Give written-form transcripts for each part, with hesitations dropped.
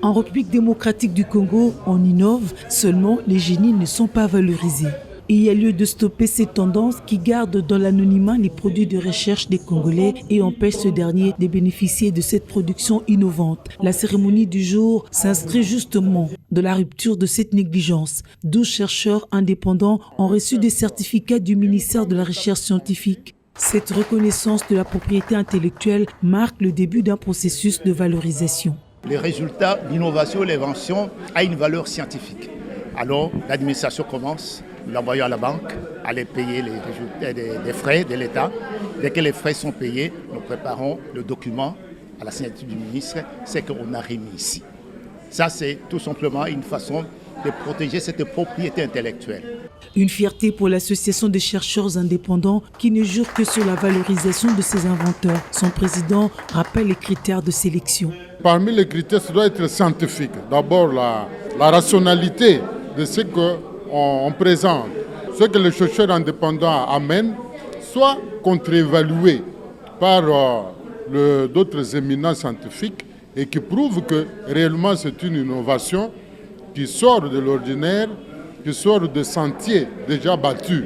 En République démocratique du Congo, on innove, seulement les génies ne sont pas valorisés. Il y a lieu de stopper ces tendances qui gardent dans l'anonymat les produits de recherche des Congolais et empêchent ce dernier de bénéficier de cette production innovante. La cérémonie du jour s'inscrit justement de la rupture de cette négligence. 12 chercheurs indépendants ont reçu des certificats du ministère de la Recherche scientifique. Cette reconnaissance de la propriété intellectuelle marque le début d'un processus de valorisation. Les résultats, l'innovation, l'invention a une valeur scientifique. Alors l'administration commence, nous l'envoyons à la banque, aller payer les résultats des frais de l'État. Dès que les frais sont payés, nous préparons le document à la signature du ministre, c'est qu'on a remis ici. Ça, c'est tout simplement une façon de protéger cette propriété intellectuelle. Une fierté pour l'association des chercheurs indépendants qui ne jure que sur la valorisation de ses inventeurs. Son président rappelle les critères de sélection. Parmi les critères, ça doit être scientifique. D'abord, la rationalité de ce qu'on présente, ce que les chercheurs indépendants amènent, soit contre-évalué par d'autres éminents scientifiques et qui prouvent que réellement c'est une innovation qui sort de l'ordinaire, qui sort de sentiers déjà battus.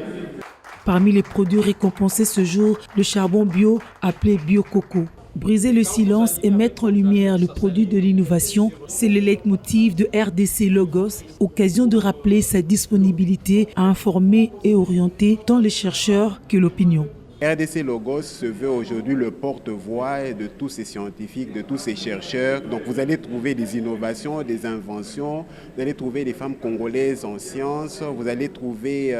Parmi les produits récompensés ce jour, le charbon bio appelé BioCoco. Briser le silence et mettre en lumière le produit de l'innovation, c'est le leitmotiv de RDC Logos, occasion de rappeler sa disponibilité à informer et orienter tant les chercheurs que l'opinion. RDC Logos se veut aujourd'hui le porte-voix de tous ces scientifiques, de tous ces chercheurs. Donc vous allez trouver des innovations, des inventions, vous allez trouver des femmes congolaises en sciences, vous allez trouver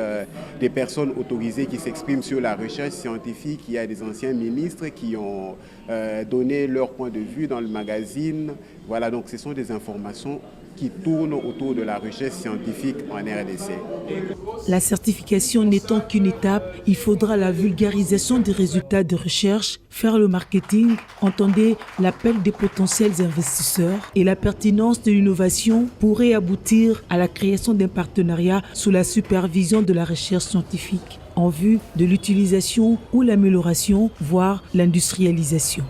des personnes autorisées qui s'expriment sur la recherche scientifique. Il y a des anciens ministres qui ont donné leur point de vue dans le magazine. Voilà, donc ce sont des informations qui tournent autour de la recherche scientifique en RDC. La certification n'étant qu'une étape, il faudra la vulgarisation des résultats de recherche, faire le marketing, entendez l'appel des potentiels investisseurs et la pertinence de l'innovation pourrait aboutir à la création d'un partenariat sous la supervision de la recherche scientifique en vue de l'utilisation ou l'amélioration, voire l'industrialisation.